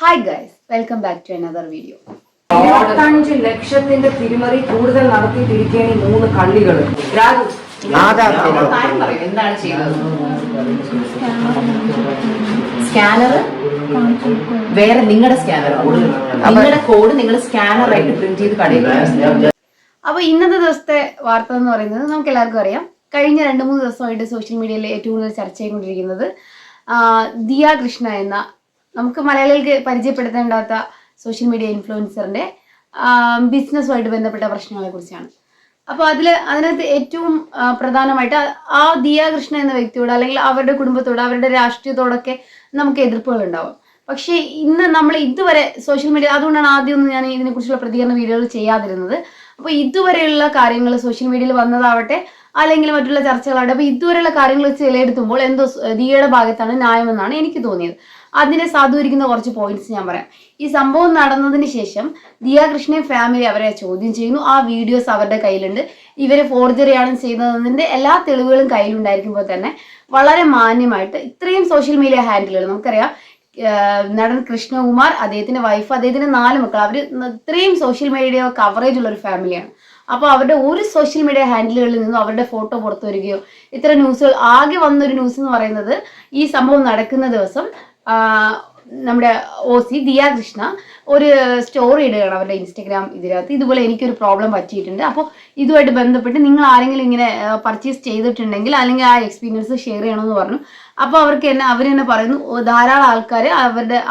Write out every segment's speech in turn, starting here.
Hi guys, welcome back to another video. 25 ലക്ഷത്തിന്റെ തിരിമറി കൂടുതൽ നടത്തിയിട്ടിരിക്കുകയാണ് ഈ മൂന്ന് കള്ളികൾ. രാജു എന്താണ് ചെയ്തത്? സ്കാനർ വേറെ നിങ്ങളുടെ സ്കാനർ നിങ്ങളുടെ കോഡ് നിങ്ങൾ സ്കാനറായിട്ട് പ്രിന്റ് ചെയ്ത് കടയിൽ. അപ്പൊ ഇന്നത്തെ ദിവസത്തെ വാർത്ത എന്ന് പറയുന്നത് നമുക്ക് എല്ലാവർക്കും അറിയാം. കഴിഞ്ഞ 2-3 ദിവസമായിട്ട് സോഷ്യൽ മീഡിയയിൽ ഏറ്റവും കൂടുതൽ ചർച്ച ചെയ്തുകൊണ്ടിരിക്കുന്നത് ദിയ കൃഷ്ണ എന്ന നമുക്ക് മലയാളികൾക്ക് പരിചയപ്പെടുത്തേണ്ടാത്ത സോഷ്യൽ മീഡിയ ഇൻഫ്ലുവൻസറിന്റെ ബിസിനസ്സുമായിട്ട് ബന്ധപ്പെട്ട പ്രശ്നങ്ങളെ കുറിച്ചാണ്. അപ്പോൾ അതിനകത്ത് ഏറ്റവും പ്രധാനമായിട്ട് ആ ദിയ കൃഷ്ണ എന്ന വ്യക്തിയോട് അല്ലെങ്കിൽ അവരുടെ കുടുംബത്തോട് അവരുടെ രാഷ്ട്രീയത്തോടൊക്കെ നമുക്ക് എതിർപ്പുകൾ ഉണ്ടാവും. പക്ഷേ ഇന്ന് നമ്മൾ ഇതുവരെ സോഷ്യൽ മീഡിയ, അതുകൊണ്ടാണ് ആദ്യമൊന്നും ഞാൻ ഇതിനെക്കുറിച്ചുള്ള പ്രതികരണ വീഡിയോകൾ ചെയ്യാതിരുന്നത്. അപ്പോൾ ഇതുവരെയുള്ള കാര്യങ്ങൾ സോഷ്യൽ മീഡിയയിൽ വന്നതാവട്ടെ അല്ലെങ്കിൽ മറ്റുള്ള ചർച്ചകളാവട്ടെ, അപ്പോൾ ഇതുവരെയുള്ള കാര്യങ്ങൾ വെച്ച് വിലയിരുത്തുമ്പോൾ എന്തോ ദിയയുടെ ഭാഗത്താണ് ന്യായമെന്നാണ് എനിക്ക് തോന്നിയത്. അതിനെ സാധൂകരിക്കുന്ന കുറച്ച് പോയിന്റ്സ് ഞാൻ പറയാം. ഈ സംഭവം നടന്നതിന് ശേഷം ദിയ കൃഷ്ണയും ഫാമിലി അവരെ ചോദ്യം ചെയ്യുന്നു. ആ വീഡിയോസ് അവരുടെ കയ്യിലുണ്ട്. ഇവരെ ഫോർജറിയാണ് ചെയ്തതിന്റെ എല്ലാ തെളിവുകളും കയ്യിലുണ്ടായിരിക്കുമ്പോൾ തന്നെ വളരെ മാന്യമായിട്ട് ഇത്രയും സോഷ്യൽ മീഡിയ ഹാൻഡിലുകൾ നമുക്കറിയാം. നടൻ കൃഷ്ണകുമാർ, അദ്ദേഹത്തിന്റെ വൈഫ്, അദ്ദേഹത്തിന്റെ 4 മക്കൾ, അവർ ഇത്രയും സോഷ്യൽ മീഡിയ കവറേജ് ഉള്ള ഒരു ഫാമിലിയാണ്. അപ്പോൾ അവരുടെ ഒരു സോഷ്യൽ മീഡിയ ഹാൻഡിലുകളിൽ നിന്നും അവരുടെ ഫോട്ടോ പുറത്തു വരികയോ ഇത്ര ന്യൂസുകൾ, ആകെ വന്നൊരു ന്യൂസ് എന്ന് പറയുന്നത് ഈ സംഭവം നടക്കുന്ന ദിവസം നമ്മുടെ OC ദിയ കൃഷ്ണ ഒരു സ്റ്റോറി ഇടുകയാണ് അവരുടെ ഇൻസ്റ്റഗ്രാം ഇതിനകത്ത്. ഇതുപോലെ എനിക്കൊരു പ്രോബ്ലം പറ്റിയിട്ടുണ്ട്, അപ്പോൾ ഇതുമായിട്ട് ബന്ധപ്പെട്ട് നിങ്ങൾ ആരെങ്കിലും ഇങ്ങനെ പർച്ചേസ് ചെയ്തിട്ടുണ്ടെങ്കിൽ അല്ലെങ്കിൽ ആ എക്സ്പീരിയൻസ് ഷെയർ ചെയ്യണമെന്ന് പറഞ്ഞു. അപ്പോൾ അവർ തന്നെ പറയുന്നു ധാരാളം ആൾക്കാർ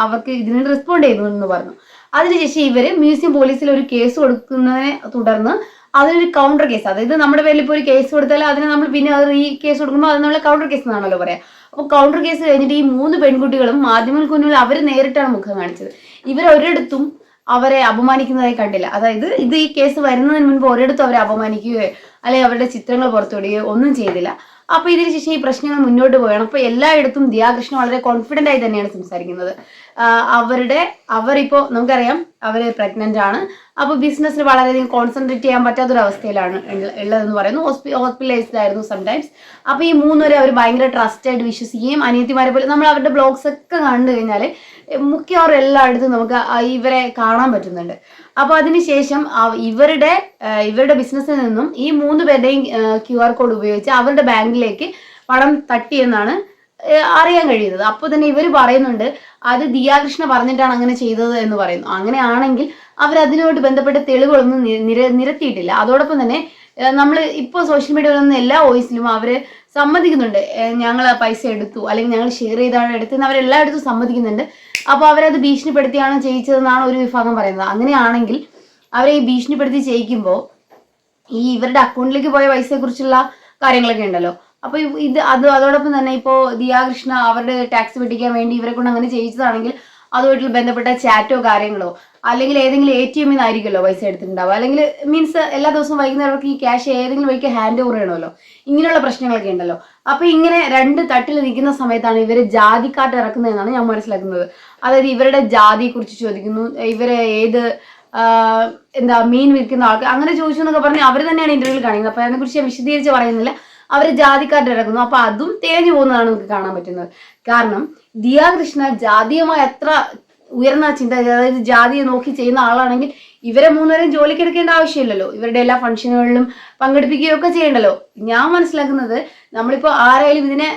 അവർക്ക് ഇതിന് റെസ്പോണ്ട് ചെയ്തു എന്ന് പറഞ്ഞു. അതിനുശേഷം ഇവർ മ്യൂസിയം പോലീസിൽ ഒരു കേസ് കൊടുക്കുന്നതിനെ തുടർന്ന് അതിനൊരു കൗണ്ടർ കേസ്, അതായത് നമ്മുടെ പേരിൽ ഇപ്പോൾ ഒരു കേസ് കൊടുത്താൽ അതിന് നമ്മൾ പിന്നെ ഈ കേസ് കൊടുക്കുമ്പോൾ അതിനുള്ള കൗണ്ടർ കേസ് എന്നാണല്ലോ പറയാം. അപ്പോൾ കൗണ്ടർ കേസ് കഴിഞ്ഞിട്ട് ഈ 3 പെൺകുട്ടികളും മാധ്യമങ്ങൾക്ക് മുന്നിൽ അവർ നേരിട്ടാണ് മുഖം കാണിച്ചത്. ഇവരൊരിടത്തും അവരെ അപമാനിക്കുന്നതായി കണ്ടില്ല. അതായത് ഈ കേസ് വരുന്നതിന് മുൻപ് ഒരിടത്തും അവരെ അപമാനിക്കുകയോ അല്ലെങ്കിൽ അവരുടെ ചിത്രങ്ങൾ പുറത്തുവിടുകയോ ഒന്നും ചെയ്തില്ല. അപ്പൊ ഇതിന് ശേഷം ഈ പ്രശ്നങ്ങൾ മുന്നോട്ട് പോവുകയാണ്. അപ്പൊ എല്ലായിടത്തും ദിയ കൃഷ്ണ വളരെ കോൺഫിഡന്റ് ആയി തന്നെയാണ് സംസാരിക്കുന്നത്. അവരിപ്പോ നമുക്കറിയാം അവര് പ്രഗ്നന്റ് ആണ്. അപ്പൊ ബിസിനസ്സിൽ വളരെയധികം കോൺസെൻട്രേറ്റ് ചെയ്യാൻ പറ്റാത്തൊരവസ്ഥയിലാണ് ഉള്ളതെന്ന് പറയുന്നു. ഹോസ്പിറ്റലൈസ്ഡ് ആയിരുന്നു സംടൈംസ്. അപ്പൊ ഈ 3 പേരെ അവർ ഭയങ്കര ട്രസ്റ്റ് ആയിട്ട് വിശ്വസിക്കുകയും അനിയത്തിമാരെ പോലെ നമ്മൾ അവരുടെ ബ്ലോഗ്സ് ഒക്കെ കണ്ടു കഴിഞ്ഞാൽ മിക്കവാറും എല്ലായിടത്തും നമുക്ക് ഇവരെ കാണാൻ പറ്റുന്നുണ്ട്. അപ്പൊ അതിനുശേഷം ഇവരുടെ ബിസിനസ്സിൽ നിന്നും ഈ 3 പേരുടെയും QR കോഡ് ഉപയോഗിച്ച് അവരുടെ ബാങ്കിലേക്ക് പണം തട്ടിയെന്നാണ് അറിയാൻ കഴിയുന്നത്. അപ്പോൾ തന്നെ ഇവർ പറയുന്നുണ്ട് അത് ദിയ കൃഷ്ണ പറഞ്ഞിട്ടാണ് അങ്ങനെ ചെയ്തത് എന്ന് പറയുന്നു. അങ്ങനെയാണെങ്കിൽ അവരതിനോട് ബന്ധപ്പെട്ട തെളിവുകളൊന്നും നിരത്തിയിട്ടില്ല. അതോടൊപ്പം തന്നെ നമ്മൾ ഇപ്പോൾ സോഷ്യൽ മീഡിയയിൽ വന്ന എല്ലാ വോയിസിലും അവര് സമ്മതിക്കുന്നുണ്ട്, ഞങ്ങൾ പൈസ എടുത്തു അല്ലെങ്കിൽ ഞങ്ങൾ ഷെയർ ചെയ്താണ് എടുത്തതെന്ന് അവരെല്ലായിടത്തും സമ്മതിക്കുന്നുണ്ട്. അപ്പോൾ അവരത് ഭീഷണിപ്പെടുത്തിയാണ് ചെയ്യിച്ചതെന്നാണ് ഒരു വിഭാഗം പറയുന്നത്. അങ്ങനെയാണെങ്കിൽ അവരെ ഈ ഭീഷണിപ്പെടുത്തി ചെയ്യിക്കുമ്പോൾ ഈ ഇവരുടെ അക്കൗണ്ടിലേക്ക് പോയ പൈസയെ കുറിച്ചുള്ള കാര്യങ്ങളൊക്കെ ഉണ്ടല്ലോ. അപ്പൊ അതോടൊപ്പം തന്നെ ഇപ്പോൾ ദിയ കൃഷ്ണ അവരുടെ ടാക്സ് വെട്ടിക്കാൻ വേണ്ടി ഇവരെ കൊണ്ട് അങ്ങനെ ചെയ്യിച്ചതാണെങ്കിൽ അതുമായിട്ട് ബന്ധപ്പെട്ട ചാറ്റോ കാര്യങ്ങളോ അല്ലെങ്കിൽ ഏതെങ്കിലും ATM നിന്നായിരിക്കുമല്ലോ പൈസ എടുത്തിട്ടുണ്ടാവുക. അല്ലെങ്കിൽ മീൻസ് എല്ലാ ദിവസവും വൈകുന്നേരമൊക്കെ ഈ ക്യാഷ് ഏതെങ്കിലും വഴിക്ക് ഹാൻഡ് ഓവർ ചെയ്യണമല്ലോ. ഇങ്ങനെയുള്ള പ്രശ്നങ്ങളൊക്കെ ഉണ്ടല്ലോ. അപ്പൊ ഇങ്ങനെ 2 തട്ടിൽ നിൽക്കുന്ന സമയത്താണ് ഇവര് ജാതി കാർഡ് ഇറക്കുന്നതെന്നാണ് ഞാൻ മനസ്സിലാക്കുന്നത്. അതായത് ഇവരുടെ ജാതിയെ കുറിച്ച് ചോദിക്കുന്നു, ഇവരെ ഏത് മീൻ വിൽക്കുന്ന ആൾക്ക് അങ്ങനെ ചോദിച്ചു എന്നൊക്കെ പറഞ്ഞ് അവർ തന്നെയാണ് ഇന്റർവ്യൂവിൽ കാണിക്കുന്നത്. അപ്പൊ അതിനെക്കുറിച്ച് ഞാൻ വിശദീകരിച്ച് പറയുന്നില്ല. അവർ ജാതിക്കാരുടെ ഇറക്കുന്നു. അപ്പൊ അതും തേഞ്ഞു പോകുന്നതാണ് നമുക്ക് കാണാൻ പറ്റുന്നത്. കാരണം ദിയ കൃഷ്ണ ജാതീയമായ എത്ര ഉയർന്ന ചിന്ത, അതായത് ജാതിയെ നോക്കി ചെയ്യുന്ന ആളാണെങ്കിൽ ഇവരെ 3 പേരെയും ജോലിക്ക് എടുക്കേണ്ട ആവശ്യമില്ലല്ലോ. ഇവരുടെ എല്ലാ ഫംഗ്ഷനുകളിലും പങ്കെടുപ്പിക്കുകയൊക്കെ ചെയ്യണ്ടല്ലോ. ഞാൻ മനസ്സിലാക്കുന്നത് നമ്മളിപ്പോൾ ആരായാലും ഇതിനെ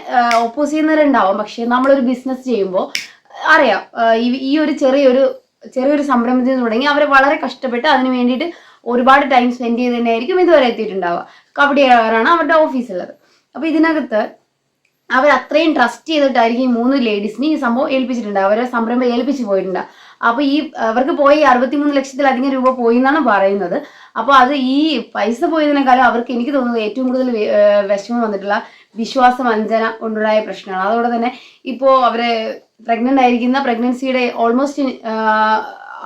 ഓപ്പോസ് ചെയ്യുന്നവരുണ്ടാവും. പക്ഷെ നമ്മളൊരു ബിസിനസ് ചെയ്യുമ്പോൾ അറിയാം ഈ ഒരു ചെറിയൊരു സംരംഭത്തിൽ തുടങ്ങി അവരെ വളരെ കഷ്ടപ്പെട്ട് അതിന് വേണ്ടിയിട്ട് ഒരുപാട് ടൈം സ്പെൻഡ് ചെയ്ത് തന്നെയായിരിക്കും ഇതുവരെ എത്തിയിട്ടുണ്ടാവുക. കബഡിയാണ് അവരുടെ ഓഫീസുള്ളത്. അപ്പൊ ഇതിനകത്ത് അവർ അത്രയും ട്രസ്റ്റ് ചെയ്തിട്ടായിരിക്കും ഈ 3 ലേഡീസിന് ഈ സംഭവം ഏൽപ്പിച്ചിട്ടുണ്ട്, അവരെ സംരംഭം ഏൽപ്പിച്ചു പോയിട്ടുണ്ട്. അപ്പൊ അവർക്ക് പോയി 63 ലക്ഷത്തിലധികം രൂപ പോയി എന്നാണ് പറയുന്നത്. അപ്പൊ അത് ഈ പൈസ പോയതിനേക്കാളും അവർക്ക് എനിക്ക് തോന്നുന്നത് ഏറ്റവും കൂടുതൽ വിഷമം വന്നിട്ടുള്ള വിശ്വാസവഞ്ചന കൊണ്ടുണ്ടായ പ്രശ്നമാണ്. അതോടെ തന്നെ ഇപ്പോൾ അവരെ പ്രഗ്നന്റ് ആയിരിക്കുന്ന പ്രഗ്നൻസിയുടെ ഓൾമോസ്റ്റ്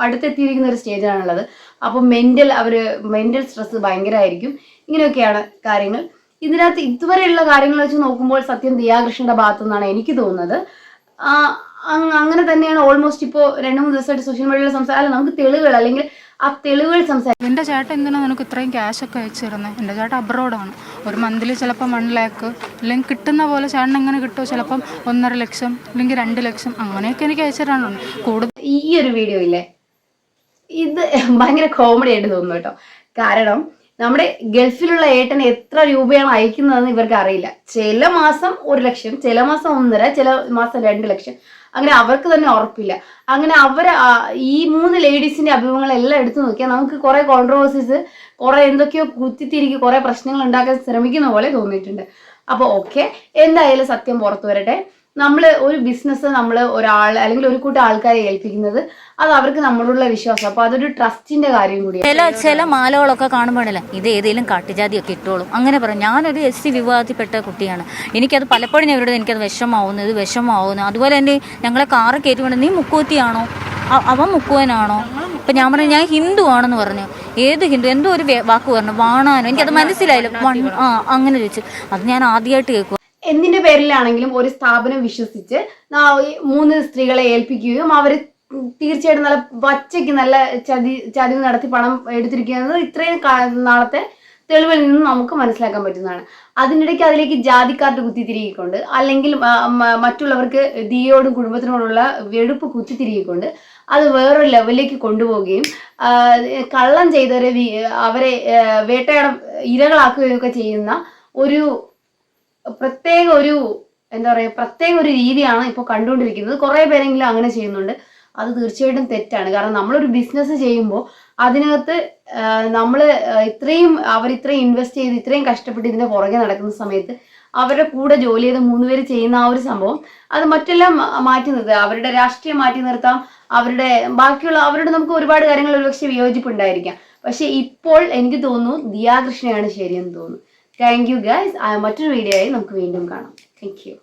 അടുത്തെത്തിയിരിക്കുന്ന ഒരു സ്റ്റേജിലാണുള്ളത്. അപ്പോൾ മെന്റൽ സ്ട്രെസ് ഭയങ്കരമായിരിക്കും. ഇങ്ങനെയൊക്കെയാണ് കാര്യങ്ങൾ. ഇതിനകത്ത് ഇതുവരെയുള്ള കാര്യങ്ങൾ വെച്ച് നോക്കുമ്പോൾ സത്യം ദിയ കൃഷ്ണയുടെ ഭാഗത്തു നിന്നാണ് എനിക്ക് തോന്നുന്നത്. അങ്ങനെ തന്നെയാണ് ഓൾമോസ്റ്റ് ഇപ്പോൾ 2-3 ദിവസമായിട്ട് സോഷ്യൽ മീഡിയയിൽ നമുക്ക് തെളിവുകൾ അല്ലെങ്കിൽ ആ തെളിവുകൾ സംസാരിക്കും. എൻ്റെ ചേട്ടൻ എന്തിനാണ് നിനക്ക് ഇത്രയും ക്യാഷൊക്കെ അയച്ചു തരുന്നത്? എൻ്റെ ചേട്ടൻ അബ്രോഡാണ്. ഒരു മന്ത്ലി ചിലപ്പോൾ 1 lakh, അല്ലെങ്കിൽ കിട്ടുന്ന പോലെ ചേട്ടൻ എങ്ങനെ കിട്ടുമോ, ചിലപ്പം 1.5 ലക്ഷം അല്ലെങ്കിൽ 2 ലക്ഷം അങ്ങനെയൊക്കെ എനിക്ക് അയച്ചു തരാനുണ്ട്. കൂടുതൽ ഈ ഒരു വീഡിയോ ഇല്ലേ, ഇത് ഭയങ്കര കോമഡി ആയിട്ട് തോന്നുന്നു കേട്ടോ. കാരണം നമ്മുടെ ഗൾഫിലുള്ള ഏട്ടൻ എത്ര രൂപയാണ് അയക്കുന്നതെന്ന് ഇവർക്ക് അറിയില്ല. ചില മാസം 1 ലക്ഷം, ചില മാസം 1.5, ചില മാസം 2 ലക്ഷം, അങ്ങനെ അവർക്ക് തന്നെ ഉറപ്പില്ല. അങ്ങനെ ഈ 3 ലേഡീസിന്റെ അഭിമുഖങ്ങളെല്ലാം എടുത്തു നോക്കിയാൽ നമുക്ക് കുറെ കോൺട്രവേഴ്സീസ്, കുറെ എന്തൊക്കെയോ കുത്തിത്തിരിക്ക് കുറെ പ്രശ്നങ്ങൾ ഉണ്ടാക്കാൻ ശ്രമിക്കുന്ന പോലെ തോന്നിയിട്ടുണ്ട്. അപ്പൊ ഓക്കെ, എന്തായാലും സത്യം പുറത്തു വരട്ടെ. നമ്മൾ ഒരു ബിസിനസ് നമ്മൾ ഒരാൾ അല്ലെങ്കിൽ ഒരു കൂട്ടം ആൾക്കാരെ ഏൽപ്പിക്കുന്നത് അത് അവർക്ക് നമ്മളോടുള്ള വിശ്വാസം. അപ്പൊ അതൊരു ട്രസ്റ്റിന്റെ കാര്യം കൂടിയാണ്. ചില മാലകളൊക്കെ കാണുമ്പോഴല്ല ഇത് ഏതെങ്കിലും കാട്ടുജാതിയൊക്കെ ഇട്ടോളും അങ്ങനെ പറയും. ഞാനൊരു SC വിഭാഗത്തിൽപ്പെട്ട കുട്ടിയാണ്. എനിക്കത് പലപ്പോഴും ഞങ്ങളുടെ എനിക്കത് വിഷമാവുന്നു, ഇത് വിഷമാവുന്നു. അതുപോലെ തന്നെ ഞങ്ങളെ കാറ് കയറ്റുകൊണ്ട് നീ മുക്കുവത്തിയാണോ, അവൻ മുക്കുവനാണോ? ഇപ്പം ഞാൻ പറഞ്ഞു ഞാൻ ഹിന്ദു ആണെന്ന് പറഞ്ഞു. ഏത് ഹിന്ദു? എന്തോ ഒരു വാക്ക് പറഞ്ഞു, വാണാനോ, എനിക്കത് മനസ്സിലായില്ല. അങ്ങനെ ചോദിച്ചു. അത് ഞാൻ ആദ്യമായിട്ട് കേൾക്കുക. എന്തിന്റെ പേരിലാണെങ്കിലും ഒരു സ്ഥാപനം വിശ്വസിച്ച് 3 സ്ത്രീകളെ ഏൽപ്പിക്കുകയും അവര് തീർച്ചയായിട്ടും നല്ല പച്ചയ്ക്ക് നല്ല ചതി നടത്തി പണം എടുത്തിരിക്കുന്നത് ഇത്രയും നാളത്തെ തെളിവിൽ നിന്ന് നമുക്ക് മനസ്സിലാക്കാൻ പറ്റുന്നതാണ്. അതിനിടയ്ക്ക് അതിലേക്ക് ജാതിക്കാരുടെ കുത്തിത്തിരികൊണ്ട് അല്ലെങ്കിൽ മറ്റുള്ളവർക്ക് ദിയോടും കുടുംബത്തിനോടുള്ള വെടുപ്പ് കുത്തിത്തിരികൊണ്ട് അത് വേറൊരു ലെവലിലേക്ക് കൊണ്ടുപോവുകയും കള്ളം ചെയ്തവരെ അവരെ വേട്ടയാടം ഇരകളാക്കുകയൊക്കെ ചെയ്യുന്ന ഒരു പ്രത്യേക ഒരു രീതിയാണ് ഇപ്പോൾ കണ്ടുകൊണ്ടിരിക്കുന്നത്. കുറെ പേരെങ്കിലും അങ്ങനെ ചെയ്യുന്നുണ്ട്. അത് തീർച്ചയായിട്ടും തെറ്റാണ്. കാരണം നമ്മളൊരു ബിസിനസ് ചെയ്യുമ്പോൾ അതിനകത്ത് നമ്മൾ അവർ ഇത്രയും ഇൻവെസ്റ്റ് ചെയ്ത് ഇത്രയും കഷ്ടപ്പെട്ട് ഇതിന്റെ പുറകെ നടക്കുന്ന സമയത്ത് അവരുടെ കൂടെ ജോലി ചെയ്ത് 3 പേര് ചെയ്യുന്ന ആ ഒരു സംഭവം അത് മറ്റെല്ലാം മാറ്റി നിർത്തുക. അവരുടെ രാഷ്ട്രീയം മാറ്റി നിർത്താം, അവരുടെ നമുക്ക് ഒരുപാട് കാര്യങ്ങൾ ഒരുപക്ഷെ വിയോജിപ്പുണ്ടായിരിക്കാം. പക്ഷെ ഇപ്പോൾ എനിക്ക് തോന്നുന്നു ദിയാകൃഷ്ണയാണ് ശരിയെന്ന് തോന്നുന്നു. Thank you guys. മറ്റൊരു വീഡിയോ ആയി നമുക്ക് വീണ്ടും കാണാം. Thank you.